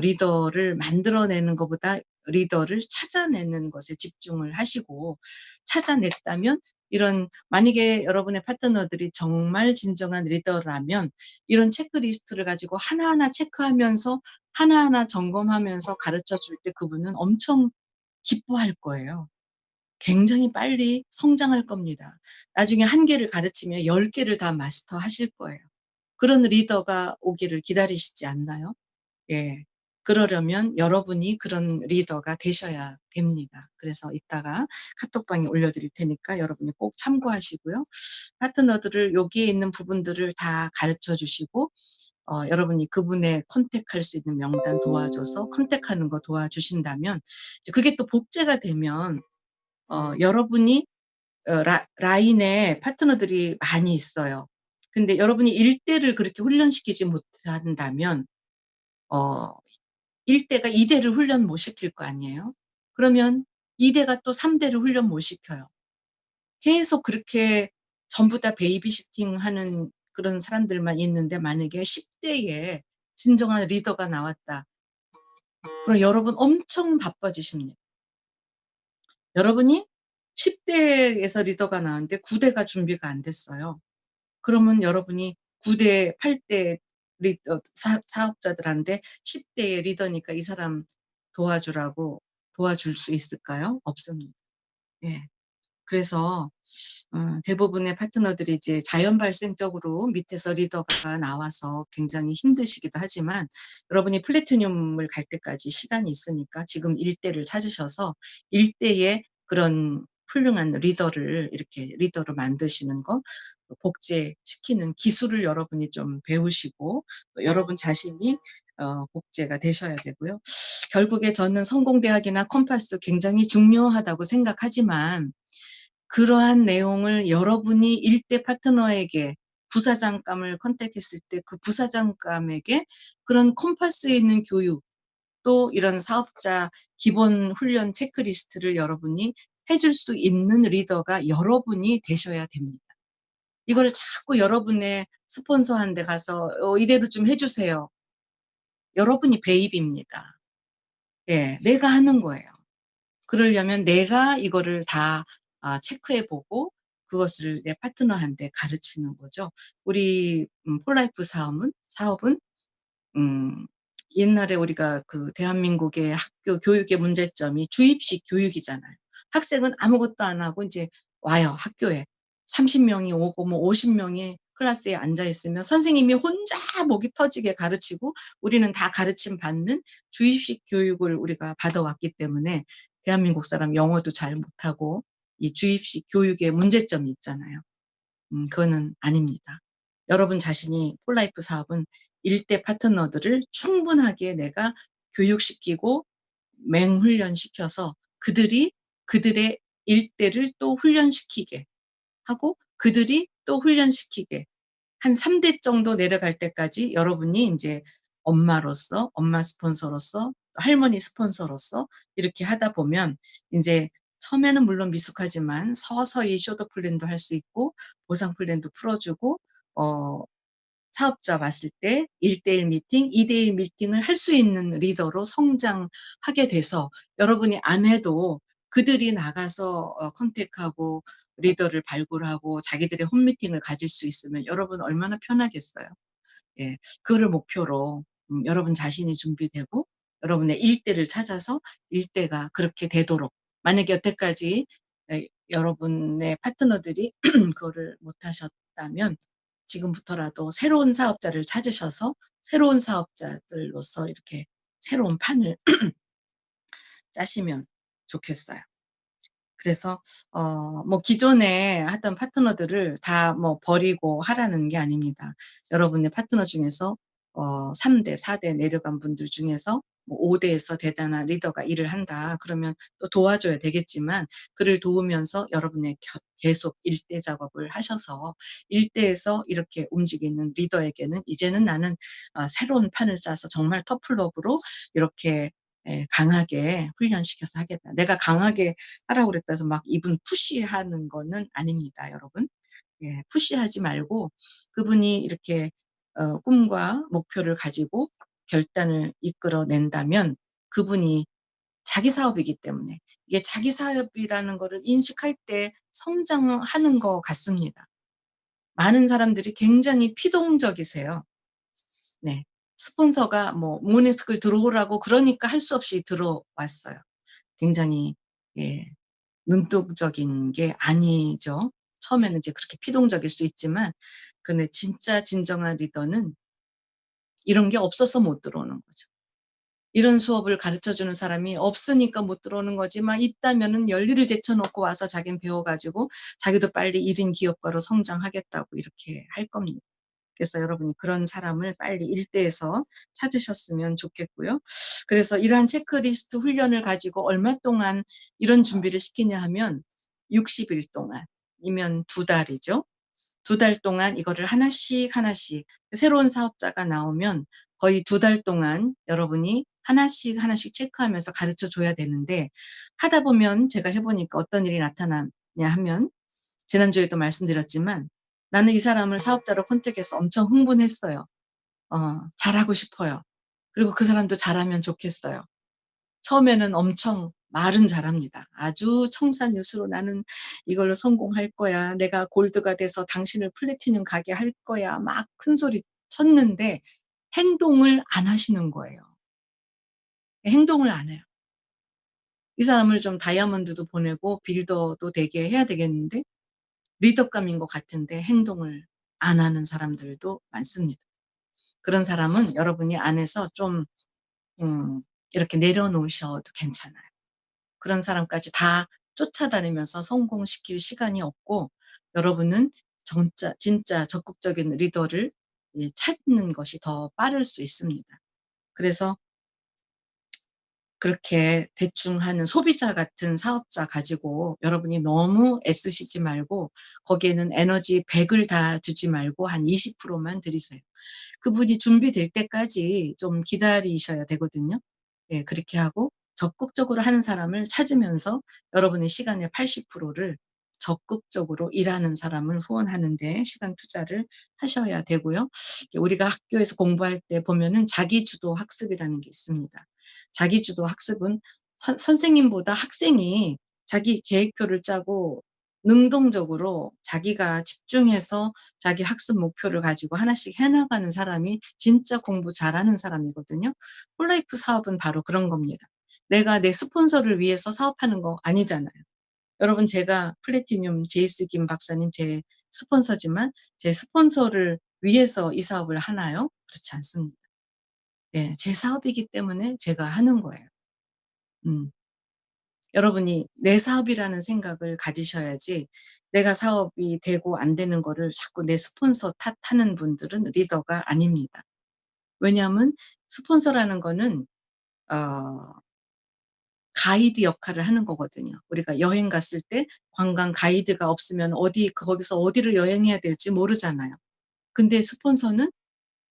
리더를 만들어내는 것보다 리더를 찾아내는 것에 집중을 하시고 찾아냈다면 이런 만약에 여러분의 파트너들이 정말 진정한 리더라면 이런 체크리스트를 가지고 하나하나 체크하면서 하나하나 점검하면서 가르쳐 줄 때 그분은 엄청 기뻐할 거예요. 굉장히 빨리 성장할 겁니다. 나중에 한 개를 가르치면 10 개를 다 마스터하실 거예요. 그런 리더가 오기를 기다리시지 않나요? 예. 그러려면 여러분이 그런 리더가 되셔야 됩니다. 그래서 이따가 카톡방에 올려 드릴 테니까 여러분이 꼭 참고하시고요. 파트너들을 여기에 있는 부분들을 다 가르쳐 주시고 여러분이 그분의 컨택할 수 있는 명단 도와줘서 컨택하는 거 도와주신다면 이제 그게 또 복제가 되면 여러분이 라인에 파트너들이 많이 있어요. 근데 여러분이 1 대를 그렇게 훈련시키지 못한다면 어 1 대가 2 대를 훈련 못 시킬 거 아니에요. 그러면 2 대가 또 3 대를 훈련 못 시켜요. 계속 그렇게 전부 다 베이비시팅하는 그런 사람들만 있는데 만약에 10 대에 진정한 리더가 나왔다. 그럼 여러분 엄청 바빠지십니다. 여러분이 10 대에서 리더가 나왔는데 9 대가 준비가 안 됐어요. 그러면 여러분이 9 대, 8대 리더 사업자들한테 10 대의 리더니까 이 사람 도와주라고 도와줄 수 있을까요? 없습니다. 예. 그래서 대부분의 파트너들이 이제 자연 발생적으로 밑에서 리더가 나와서 굉장히 힘드시기도 하지만 여러분이 플래티넘을 갈 때까지 시간이 있으니까 지금 1 대를 찾으셔서 1 대의 그런 훌륭한 리더를 이렇게 리더로 만드시는 거 복제시키는 기술을 여러분이 좀 배우시고 또 여러분 자신이 복제가 되셔야 되고요. 결국에 저는 성공대학이나 컴파스 굉장히 중요하다고 생각하지만 그러한 내용을 여러분이 일대 파트너에게 부사장감을 컨택했을 때 그 부사장감에게 그런 컴파스에 있는 교육, 또 이런 사업자 기본 훈련 체크리스트를 여러분이 해줄 수 있는 리더가 여러분이 되셔야 됩니다. 이걸 자꾸 여러분의 스폰서한테 가서 이대로 좀 해주세요. 여러분이 배입입니다. 예, 내가 하는 거예요. 그러려면 내가 이거를 다 체크해보고 그것을 내 파트너한테 가르치는 거죠. 우리 폴라이프 사업은 음, 옛날에 우리가 그 대한민국의 학교 교육의 문제점이 주입식 교육이잖아요. 학생은 아무것도 안 하고 이제 와요, 학교에. 30명이 오고 뭐 50명이 클래스에 앉아 있으면 선생님이 혼자 목이 터지게 가르치고 우리는 다 가르침 받는 주입식 교육을 우리가 받아왔기 때문에 대한민국 사람 영어도 잘 못하고 이 주입식 교육의 문제점이 있잖아요. 그거는 아닙니다. 여러분 자신이 폴라이프 사업은 일대 파트너들을 충분하게 내가 교육시키고 맹훈련시켜서 그들이 그들의 일대를 또 훈련시키게 하고 그들이 또 훈련시키게 한 3대 정도 내려갈 때까지 여러분이 인제 엄마로서, 엄마 스폰서로서, 할머니 스폰서로서 이렇게 하다 보면 인제 처음에는 물론 미숙하지만 서서히 쇼도 플랜도 할 수 있고 보상 플랜도 풀어주고 어 사업자 왔을 때 1대1 미팅, 2대1 미팅을 할 수 있는 리더로 성장하게 돼서 여러분이 안 해도 그들이 나가서 컨택하고 리더를 발굴하고 자기들의 홈미팅을 가질 수 있으면 여러분 얼마나 편하겠어요. 예. 그거를 목표로 여러분 자신이 준비되고 여러분의 일대를 찾아서 일대가 그렇게 되도록, 만약에 여태까지 여러분의 파트너들이 그거를 못 하셨다면 지금부터라도 새로운 사업자를 찾으셔서 새로운 사업자들로서 이렇게 새로운 판을 짜시면 좋겠어요. 그래서 뭐 기존에 하던 파트너들을 다 뭐 버리고 하라는 게 아닙니다. 여러분의 파트너 중에서 3대, 4대 내려간 분들 중에서 뭐 5대에서 대단한 리더가 일을 한다. 그러면 또 도와줘야 되겠지만 그를 도우면서 여러분의 계속 일대 작업을 하셔서 일대에서 이렇게 움직이는 리더에게는 이제는 나는 새로운 판을 짜서 정말 터플rov으로 이렇게 강하게 훈련시켜서 하겠다. 내가 강하게 하라고 그랬다 해서 막 이분 푸시하는 거는 아닙니다, 여러분. 예, 푸시하지 말고 그분이 이렇게 꿈과 목표를 가지고 결단을 이끌어낸다면 그분이 자기 사업이기 때문에 이게 자기 사업이라는 거를 인식할 때 성장하는 것 같습니다. 많은 사람들이 굉장히 피동적이세요. 네. 스폰서가 뭐 모네스클 들어오라고 그러니까 할 수 없이 들어왔어요. 굉장히 예, 능동적인 게 아니죠. 처음에는 이제 그렇게 피동적일 수 있지만 근데 진짜 진정한 리더는 이런 게 없어서 못 들어오는 거죠. 이런 수업을 가르쳐 주는 사람이 없으니까 못 들어오는 거지만 있다면은 열일을 제쳐놓고 와서 자기는 배워 가지고 자기도 빨리 1인 기업가로 성장하겠다고 이렇게 할 겁니다. 그래서 여러분이 그런 사람을 빨리 일대에서 찾으셨으면 좋겠고요. 그래서 이러한 체크리스트 훈련을 가지고 얼마 동안 이런 준비를 시키냐 하면 60일 동안이면 2달이죠. 2달 동안 이거를 하나씩 하나씩 새로운 사업자가 나오면 거의 2달 동안 여러분이 하나씩 하나씩 체크하면서 가르쳐 줘야 되는데 하다 보면 제가 해 보니까 어떤 일이 나타나냐 하면 지난주에도 말씀드렸지만 나는 이 사람을 사업자로 컨택해서 엄청 흥분했어요. 잘하고 싶어요. 그리고 그 사람도 잘하면 좋겠어요. 처음에는 엄청 말은 잘합니다. 아주 청산유수로 "나는 이걸로 성공할 거야. 내가 골드가 돼서 당신을 플래티넘 가게 할 거야." 막 큰소리 쳤는데 행동을 안 하시는 거예요. 행동을 안 해요. 이 사람을 좀 다이아몬드도 보내고 빌더도 되게 해야 되겠는데 리더감인 것 같은데 행동을 안 하는 사람들도 많습니다. 그런 사람은 여러분이 안에서 좀 음 이렇게 내려놓으셔도 괜찮아요. 그런 사람까지 다 쫓아다니면서 성공시킬 시간이 없고 여러분은 진짜 적극적인 리더를 찾는 것이 더 빠를 수 있습니다. 그래서 그렇게 대충 하는 소비자 같은 사업자 가지고 여러분이 너무 애쓰시지 말고 거기에는 에너지 100을 다 두지 말고 한 20%만 들이세요. 그분이 준비될 때까지 좀 기다리셔야 되거든요. 예, 그렇게 하고 적극적으로 하는 사람을 찾으면서 여러분의 시간의 80%를 적극적으로 일하는 사람을 후원하는 데 시간 투자를 하셔야 되고요. 우리가 학교에서 공부할 때 보면은 자기주도 학습이라는 게 있습니다. 자기주도 학습은 선생님보다 학생이 자기 계획표를 짜고 능동적으로 자기가 집중해서 자기 학습 목표를 가지고 하나씩 해 나가는 사람이 진짜 공부 잘하는 사람이거든요. 폴라이프 사업은 바로 그런 겁니다. 내가 내 스폰서를 위해서 사업하는 거 아니잖아요. 여러분, 제가 플래티늄 제이스 김 박사님 제 스폰서지만 제 스폰서를 위해서 이 사업을 하나요? 그렇지 않습니다. 예, 제 사업이기 때문에 제가 하는 거예요. 음. 여러분이 내 사업이라는 생각을 가지셔야지, 내가 사업이 되고 안 되는 거를 자꾸 내 스폰서 탓하는 분들은 리더가 아닙니다. 왜냐하면 스폰서라는 거는 어 가이드 역할을 하는 거거든요. 우리가 여행 갔을 때 관광 가이드가 없으면 거기서 어디를 여행해야 될지 모르잖아요. 근데 스폰서는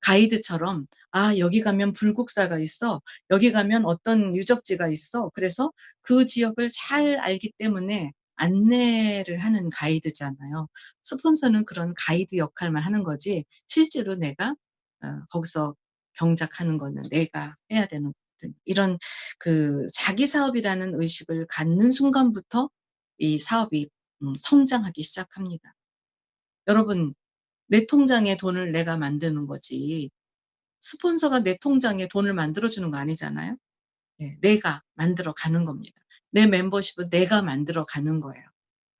가이드처럼 "아, 여기 가면 불국사가 있어. 여기 가면 어떤 유적지가 있어." 그래서 그 지역을 잘 알기 때문에 안내를 하는 가이드잖아요. 스폰서는 그런 가이드 역할만 하는 거지 실제로 내가 거기서 경작하는 거는 내가 해야 되는 거거든요. 이런 자기 사업이라는 의식을 갖는 순간부터 이 사업이 성장하기 시작합니다. 여러분, 내 통장에 돈을 내가 만드는 거지 스폰서가 내 통장에 돈을 만들어 주는 거 아니잖아요. 예, 내가 만들어 가는 겁니다. 내 멤버십은 내가 만들어 가는 거예요.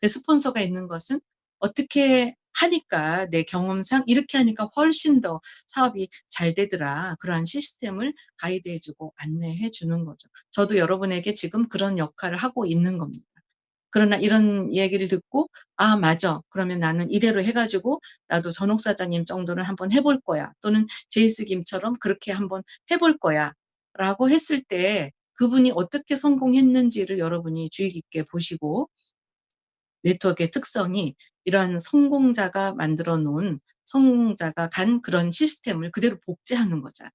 그 스폰서가 있는 것은 어떻게 하니까 내 경험상 이렇게 하니까 훨씬 더 사업이 잘 되더라. 그러한 시스템을 가이드해 주고 안내해 주는 거죠. 저도 여러분에게 지금 그런 역할을 하고 있는 겁니다. 그러나 이런 얘기를 듣고 '아, 맞아. 그러면 나는 이대로 해 가지고 나도 전옥 사장님 정도는 한번 해볼 거야.' 또는 '제이스 김처럼 그렇게 한번 해볼 거야.'라고 했을 때 그분이 어떻게 성공했는지를 여러분이 주의 깊게 보시고, 네트워크의 특성이 이러한 성공자가 만들어 놓은, 성공자가 간 그런 시스템을 그대로 복제하는 거잖아요.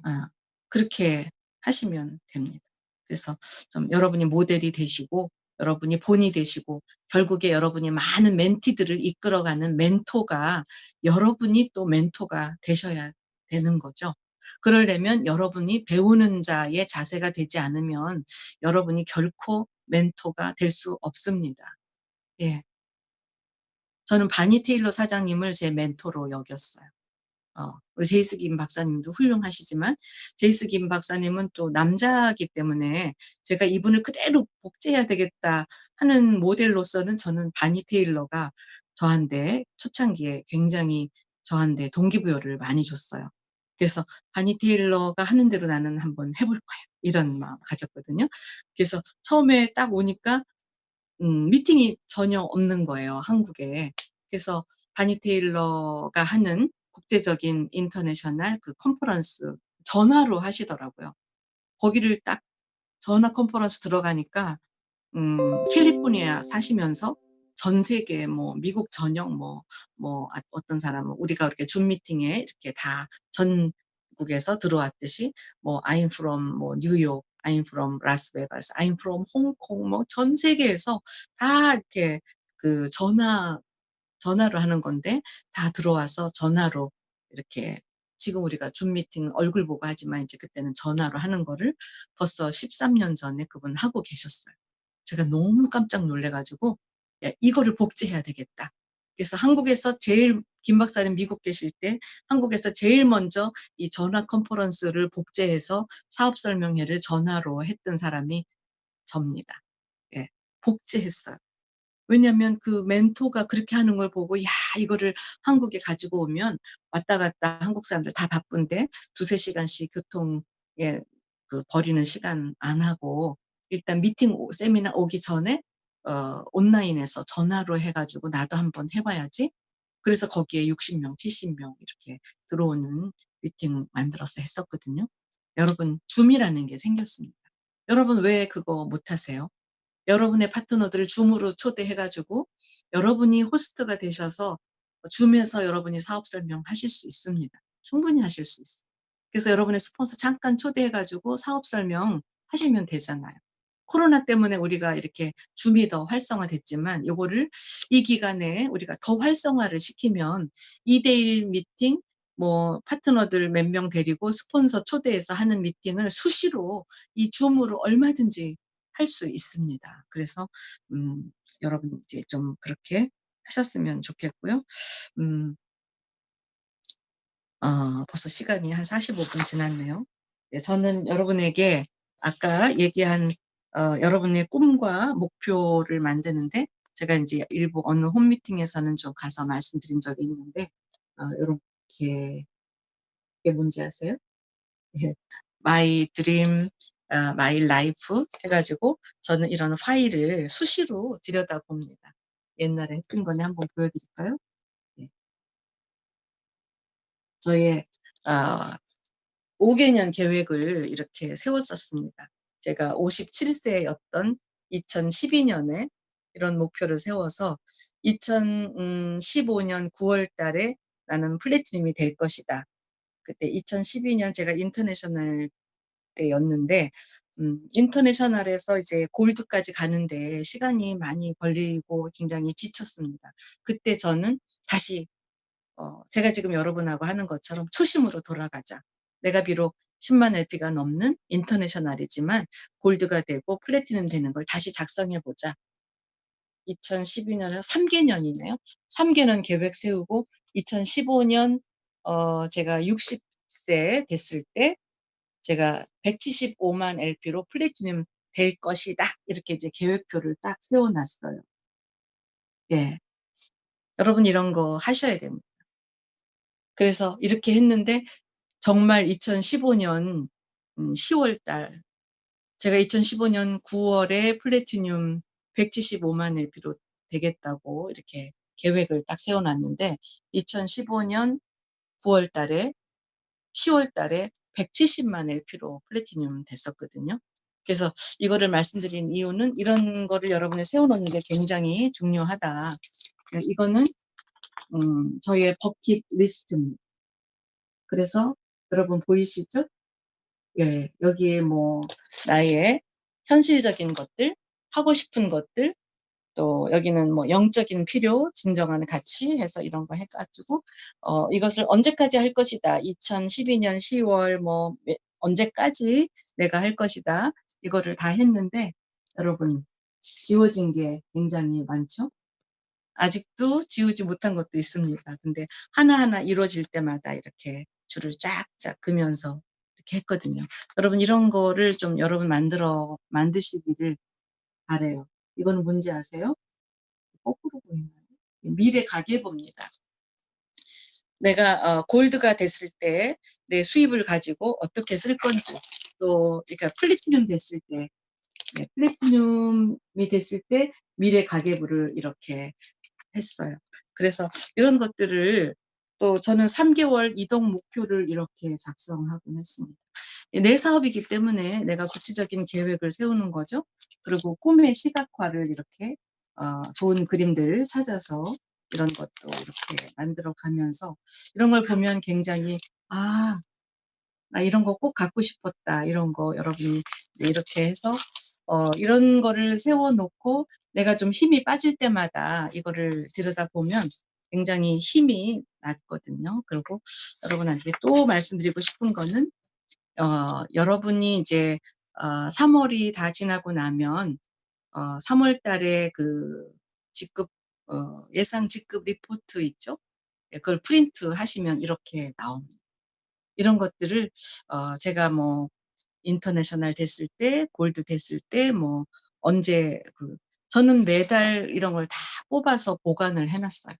아, 그렇게 하시면 됩니다. 그래서 좀 여러분이 모델이 되시고 여러분이 본이 되시고 결국에 여러분이 많은 멘티들을 이끌어가는 멘토가, 여러분이 또 멘토가 되셔야 되는 거죠. 그러려면 여러분이 배우는 자의 자세가 되지 않으면 여러분이 결코 멘토가 될 수 없습니다. 예. 저는 바니 테일러 사장님을 제 멘토로 여겼어요. 우리 제이스 김 박사님도 훌륭하시지만 제이스 김 박사님은 또 남자이기 때문에 제가 '이분을 그대로 복제해야 되겠다.' 하는 모델로서는 저는 바니 테일러가 저한테 초창기에 굉장히 저한테 동기부여를 많이 줬어요. 그래서 '바니 테일러가 하는 대로 나는 한번 해 볼 거야.' 이런 마음을 가졌거든요. 그래서 처음에 딱 오니까 미팅이 전혀 없는 거예요, 한국에. 그래서 바니 테일러가 하는 국제적인 인터내셔널 그 컨퍼런스 전화로 하시더라고요. 거기를 딱 전화 컨퍼런스 들어가니까 캘리포니아 사시면서 전 세계 뭐 미국 전역 어떤 사람은 우리가 그렇게 줌 미팅에 이렇게 다 전국에서 들어왔듯이 뭐 I'm from 뭐 뉴욕, I'm from 라스베가스, I'm from 홍콩, 뭐 전 세계에서 다 이렇게 그 전화로 하는 건데 다 들어와서 전화로 이렇게, 지금 우리가 줌 미팅 얼굴 보고 하지만 이제 그때는 전화로 하는 거를 벌써 13년 전에 그분 하고 계셨어요. 제가 너무 깜짝 놀래 가지고 '야, 이거를 복제해야 되겠다.' 그래서 한국에서 제일, 김 박사님 미국 계실 때 한국에서 제일 먼저 이 전화 컨퍼런스를 복제해서 사업 설명회를 전화로 했던 사람이 접니다. 예. 복제했어요. 왜냐하면 그 멘토가 그렇게 하는 걸 보고 '야, 이거를 한국에 가지고 오면 왔다 갔다 한국 사람들 다 바쁜데 두세 시간씩 교통에 버리는 시간 안 하고 일단 미팅 세미나 오기 전에 온라인에서 전화로 해 가지고 나도 한번 해 봐야지.' 그래서 거기에 60 명, 70명 이렇게 들어오는 미팅 만들어서 했었거든요. 여러분, 줌이라는 게 생겼습니다. 여러분 왜 그거 못 하세요? 여러분의 파트너들을 줌으로 초대해 가지고 여러분이 호스트가 되셔서 줌에서 여러분이 사업 설명하실 수 있습니다. 충분히 하실 수 있어요. 그래서 여러분의 스폰서 잠깐 초대해 가지고 사업 설명하시면 되잖아요. 코로나 때문에 우리가 이렇게 줌이 더 활성화됐지만 요거를 이 기간에 우리가 더 활성화를 시키면 2대1 미팅 뭐 파트너들 몇 명 데리고 스폰서 초대해서 하는 미팅을 수시로 이 줌으로 얼마든지 할 수 있습니다. 그래서 음 여러분 이제 좀 그렇게 하셨으면 좋겠고요. 음 벌써 시간이 한 45분 지났네요. 네, 저는 여러분에게 아까 얘기한 여러분의 꿈과 목표를 만드는데 제가 인제 일부 어느 홈미팅에서는 좀 가서 말씀드린 적이 있는데 요렇게 이게 뭔지 아세요? 예. My dream my life 해 가지고 저는 이런 파일을 수시로 들여다봅니다. 옛날에 했던 거네 한번 보여 드릴까요? 예. 저의 어 5 개년 계획을 이렇게 세웠었습니다. 제가 57 세였던 2012 년에 이런 목표를 세워서 2015년 9월 달에 '나는 플래티넘이 될 것이다.' 그때 2012년 제가 인터내셔널 때였는데 인터내셔널에서 이제 골드까지 가는데 시간이 많이 걸리고 굉장히 지쳤습니다. 그때 저는 다시 제가 지금 여러분하고 하는 것처럼 초심으로 돌아가자. 내가 비록 10만 LP가 넘는 인터내셔널이지만 골드가 되고 플래티넘 되는 걸 다시 작성해 보자. 2012 년에 3 개년이네요. 3 개년 계획 세우고 2015년 제가 60세 됐을 때 제가 175만 LP로 플래티넘 될 것이다. 이렇게 이제 계획표를 딱 세워 놨어요. 예. 여러분 이런 거 하셔야 됩니다. 그래서 이렇게 했는데 정말 2015년 10월 달 제가 2015년 9 월에 플래티넘 175만 LP로 되겠다고 이렇게 계획을 딱 세워 놨는데 2015년 9월 달에 10월 달에 170만 LP로 플래티넘 됐었거든요. 그래서 이거를 말씀드린 이유는 이런 거를 여러분이 세워 놓는 게 굉장히 중요하다. 이거는 저희의 버킷 리스트입니다. 그래서 여러분 보이시죠? 예. 여기에 뭐 나의 현실적인 것들, 하고 싶은 것들, 또 여기는 뭐 영적인 필요, 진정한 가치 해서 이런 거 해 가지고 이것을 언제까지 할 것이다. 2012년 10월 뭐 언제까지 내가 할 것이다. 이거를 다 했는데 여러분 지워진 게 굉장히 많죠. 아직도 지우지 못한 것도 있습니다. 근데 하나하나 이루어질 때마다 이렇게 줄을 쫙쫙 그으면서 이렇게 했거든요. 여러분 이런 거를 좀 여러분 만드시기를 바라요. 이거는 뭔지 아세요? 거꾸로 보이나요? 미래 가계부입니다. 내가 골드가 됐을 때 내 수입을 가지고 어떻게 쓸 건지 또 그러니까 플래티넘 됐을 때 네 플래티넘이 됐을 때 미래 가계부를 이렇게 했어요. 그래서 이런 것들을 또 저는 3 개월 이동 목표를 이렇게 작성하곤 했습니다. 내 사업이기 때문에 내가 구체적인 계획을 세우는 거죠. 그리고 꿈의 시각화를 이렇게 좋은 그림들을 찾아서 이런 것도 이렇게 만들어 가면서 이런 걸 보면 굉장히 '아 나 이런 거 꼭 갖고 싶었다.' 이런 거 여러분이 이제 이렇게 해서 이런 거를 세워 놓고 내가 좀 힘이 빠질 때마다 이거를 들여다보면 굉장히 힘이 났거든요. 그리고 여러분한테 또 말씀드리고 싶은 거는 여러분이 이제 3 월이 다 지나고 나면 3월 달에 그 직급 예상 직급 리포트 있죠? 예 그걸 프린트하시면 이렇게 나옵니다. 이런 것들을 제가 뭐 인터내셔널 됐을 때 골드 됐을 때 뭐 언제 저는 매달 이런 걸 다 뽑아서 보관을 해 놨어요.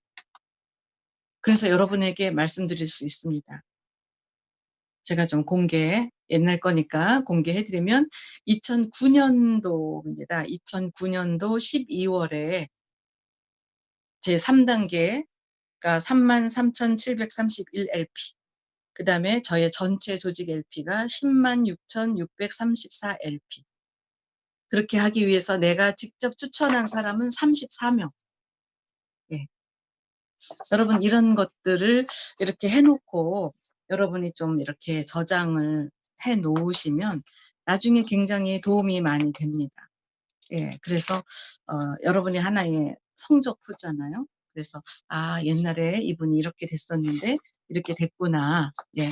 그래서 여러분에게 말씀드릴 수 있습니다. 제가 좀 옛날 거니까 공개해 드리면 2009 년도입니다. 2009 년도 12 월에 제 3 단계가 33,731 LP 그다음에 저의 전체 조직 LP가 106,634 LP 그렇게 하기 위해서 내가 직접 추천한 사람은 34명. 예. 여러분 이런 것들을 이렇게 해 놓고 여러분이 좀 이렇게 저장을 해 놓으시면 나중에 굉장히 도움이 많이 됩니다. 예. 그래서 여러분이 하나의 성적표잖아요. 그래서 '아 옛날에 이분이 이렇게 됐었는데 이렇게 됐구나.' 예.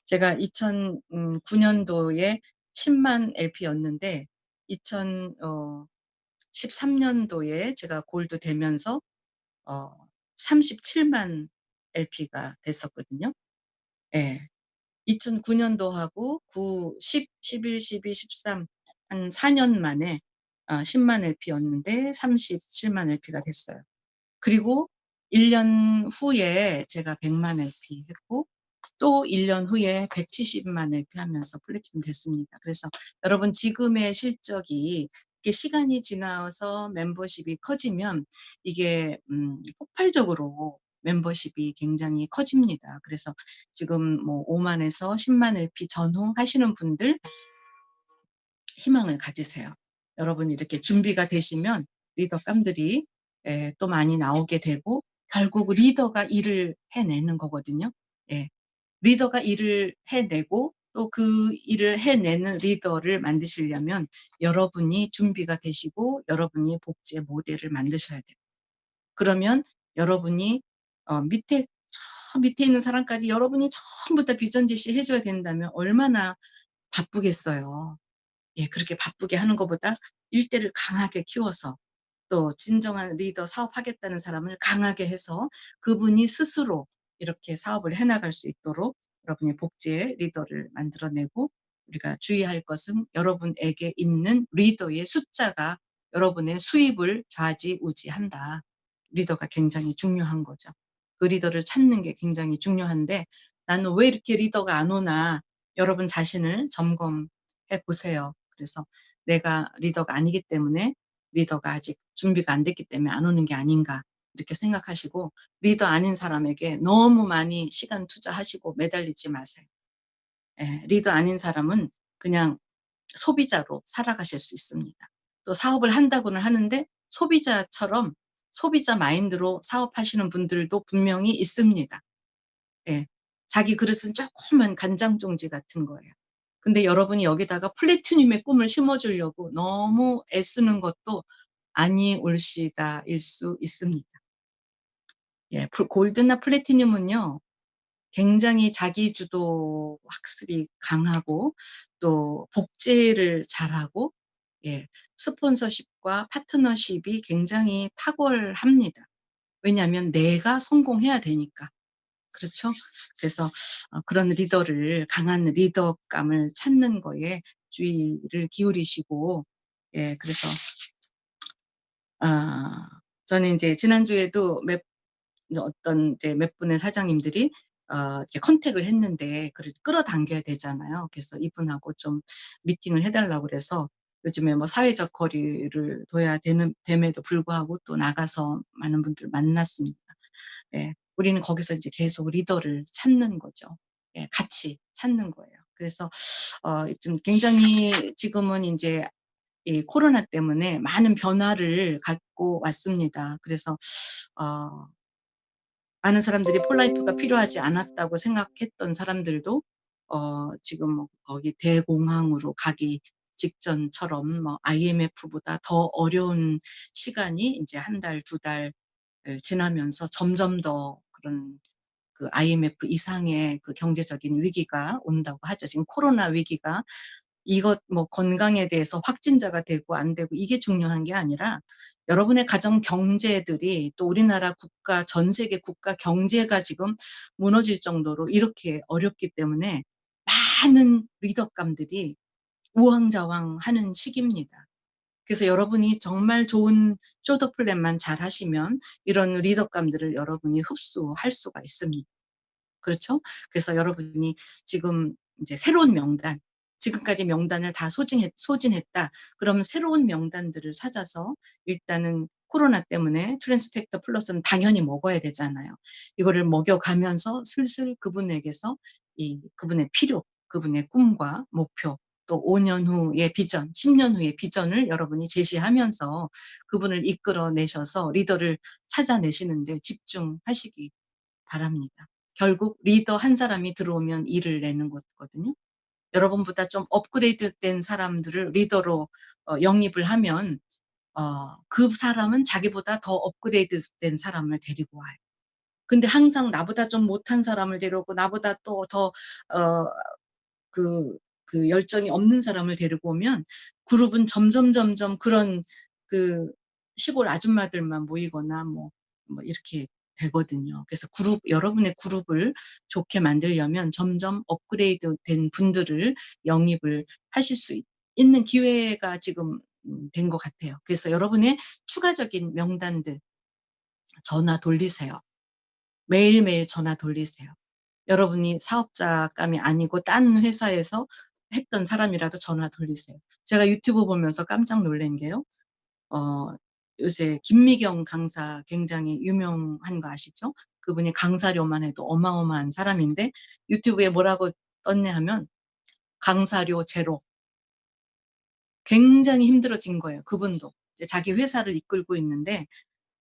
제가 2009 년도에 10만 LP였는데 2013 년도에 제가 골드 되면서 어 37만 LP가 됐었거든요. 예. 2009 년도하고 9, 10, 11, 12, 13 한 4년 만에 10만 LP였는데 37만 LP가 됐어요. 그리고 1년 후에 제가 100만 LP 했고 또 1년 후에 170만 LP 하면서 플래티넘 됐습니다. 그래서 여러분 지금의 실적이 이렇게 시간이 지나서 멤버십이 커지면 이게 폭발적으로 멤버십이 굉장히 커집니다. 그래서 지금 뭐 5만 에서 10만 LP 전후 하시는 분들 희망을 가지세요. 여러분이 이렇게 준비가 되시면 리더감들이 또 많이 나오게 되고 결국 리더가 일을 해내는 거거든요. 예. 리더가 일을 해내고 또 그 일을 해내는 리더를 만드시려면 여러분이 준비가 되시고 여러분이 복지의 모델을 만드셔야 돼요. 그러면 여러분이 밑에 저 밑에 있는 사람까지 여러분이 전부 다 비전 제시해 줘야 된다면 얼마나 바쁘겠어요. 예, 그렇게 바쁘게 하는 것보다 일대를 강하게 키워서 또 진정한 리더 사업하겠다는 사람을 강하게 해서 그분이 스스로 이렇게 사업을 해 나갈 수 있도록 여러분의 복지의 리더를 만들어내고 우리가 주의할 것은 여러분에게 있는 리더의 숫자가 여러분의 수입을 좌지우지한다. 리더가 굉장히 중요한 거죠. 그 리더를 찾는 게 굉장히 중요한데 '나는 왜 이렇게 리더가 안 오나.' 여러분 자신을 점검해 보세요. 그래서 '내가 리더가 아니기 때문에 리더가 아직 준비가 안 됐기 때문에 안 오는 게 아닌가.' 이렇게 생각하시고 리더 아닌 사람에게 너무 많이 시간 투자하시고 매달리지 마세요. 예. 리더 아닌 사람은 그냥 소비자로 살아가실 수 있습니다. 또 사업을 한다고는 하는데 소비자처럼 소비자 마인드로 사업하시는 분들도 분명히 있습니다. 예. 자기 그릇은 조그만 간장 종지 같은 거예요. 근데 여러분이 여기다가 플래티늄의 꿈을 심어 주려고 너무 애쓰는 것도 아니올시다일 수 있습니다. 예. 골드나 플래티늄은요 굉장히 자기 주도 학습이 강하고 또 복제를 잘하고 예 스폰서십과 파트너십이 굉장히 탁월합니다. 왜냐하면 내가 성공해야 되니까. 그렇죠? 그래서 그런 리더를 강한 리더감을 찾는 거에 주의를 기울이시고 예 그래서 아 저는 인제 지난주에도 이제 어떤 이제 몇 분의 사장님들이 이렇게 컨택을 했는데 그를 끌어당겨야 되잖아요. 그래서 이분하고 좀 미팅을 해 달라고 그래서 요즘에 뭐 사회적 거리를 둬야 되는 됨에도 불구하고 또 나가서 많은 분들을 만났습니다. 예. 우리는 거기서 이제 계속 리더를 찾는 거죠. 예. 같이 찾는 거예요. 그래서 좀 굉장히 지금은 인제 이 코로나 때문에 많은 변화를 갖고 왔습니다. 그래서 어 많은 사람들이 폴라이프가 필요하지 않았다고 생각했던 사람들도 지금 뭐 거기 대공황으로 가기 직전처럼 뭐 IMF보다 더 어려운 시간이 인제 한 달, 두 달 지나면서 점점 더 그런 그 IMF 이상의 그 경제적인 위기가 온다고 하죠. 지금 코로나 위기가 이것 뭐 건강에 대해서 확진자가 되고 안 되고 이게 중요한 게 아니라 여러분의 가정 경제들이 또 우리나라 국가 전 세계 국가 경제가 지금 무너질 정도로 이렇게 어렵기 때문에 많은 리더감들이 우왕좌왕하는 시기입니다. 그래서 여러분이 정말 좋은 쇼더 플랜만 잘 하시면 이런 리더감들을 여러분이 흡수할 수가 있습니다. 그렇죠? 그래서 여러분이 지금 인제 새로운 명단, 지금까지 명단을 다 소진했다. 그러면 새로운 명단들을 찾아서 일단은 코로나 때문에 트랜스펙터 플러스는 당연히 먹어야 되잖아요. 이거를 먹여가면서 슬슬 그분에게서 이 그분의 필요, 그분의 꿈과 목표 또 5년 후의 비전, 10년 후의 비전을 여러분이 제시하면서 그분을 이끌어내셔서 리더를 찾아내시는 데 집중하시기 바랍니다. 결국 리더 한 사람이 들어오면 일을 내는 거거든요. 여러분보다 좀 업그레이드된 사람들을 리더로 영입을 하면 그 사람은 자기보다 더 업그레이드된 사람을 데리고 와요. 근데 항상 나보다 좀 못한 사람을 데려오고 나보다 또 더 어 그 열정이 없는 사람을 데리고 오면 그룹은 점점 그런 그 시골 아줌마들만 모이거나 뭐 이렇게 되거든요. 그래서 여러분의 그룹을 좋게 만들려면 점점 업그레이드된 분들을 영입을 하실 수 있는 기회가 지금 된 것 같아요. 그래서 여러분의 추가적인 명단들 전화 돌리세요. 매일매일 전화 돌리세요. 여러분이 사업자감이 아니고 딴 회사에서 했던 사람이라도 전화 돌리세요. 제가 유튜브 보면서 깜짝 놀란 게요. 어 요새 김미경 강사 굉장히 유명한 거 아시죠? 그분이 강사료만 해도 어마어마한 사람인데 유튜브에 뭐라고 떴냐 하면 강사료 제로. 굉장히 힘들어진 거예요, 그분도. 이제 자기 회사를 이끌고 있는데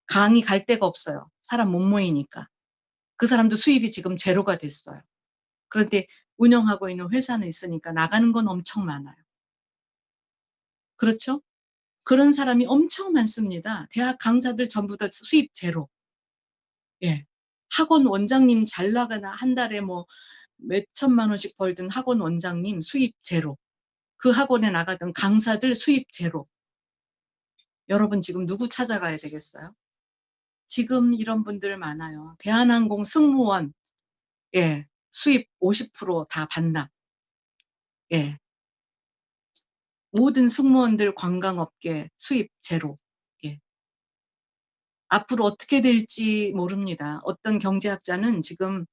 강의 갈 데가 없어요, 사람 못 모이니까. 그 사람도 수입이 지금 제로가 됐어요. 그런데 운영하고 있는 회사는 있으니까 나가는 건 엄청 많아요. 그렇죠? 그런 사람이 엄청 많습니다. 대학 강사들 전부 다 수입 제로. 예. 학원 원장님 잘 나가나 한 달에 뭐 몇 천만 원씩 벌던 학원 원장님 수입 제로. 그 학원에 나가던 강사들 수입 제로. 여러분 지금 누구 찾아가야 되겠어요? 지금 이런 분들 많아요. 대한항공 승무원, 예, 수입 50%다 반납. 예. 모든 승무원들 관광업계 수입 제로. 예. 앞으로 어떻게 될지 모릅니다. 어떤 경제학자는 지금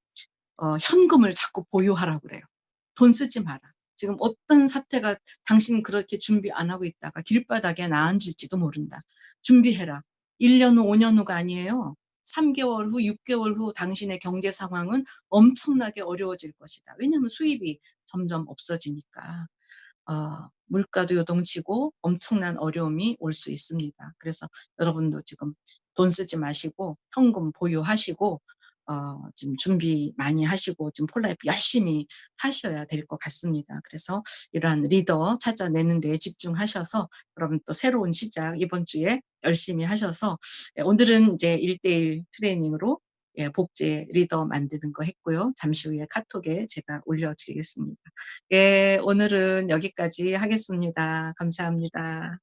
현금을 자꾸 보유하라고 그래요. 돈 쓰지 마라. 지금 어떤 사태가 당신 그렇게 준비 안 하고 있다가 길바닥에 나앉을지도 모른다. 준비해라. 1년 후, 5년 후가 아니에요. 3개월 후, 6개월 후 당신의 경제 상황은 엄청나게 어려워질 것이다. 왜냐하면 수입이 점점 없어지니까. 물가도 요동치고 엄청난 어려움이 올 수 있습니다. 그래서 여러분도 지금 돈 쓰지 마시고 현금 보유하시고 지금 준비 많이 하시고 지금 폴라이프 열심히 하셔야 될 것 같습니다. 그래서 이러한 리더 찾아내는 데 집중하셔서 여러분 또 새로운 시작 이번 주에 열심히 하셔서 오늘은 이제 1대1 트레이닝으로 복제 리더 만드는 거 했고요. 잠시 후에 카톡에 제가 올려드리겠습니다. 예, 오늘은 여기까지 하겠습니다. 감사합니다.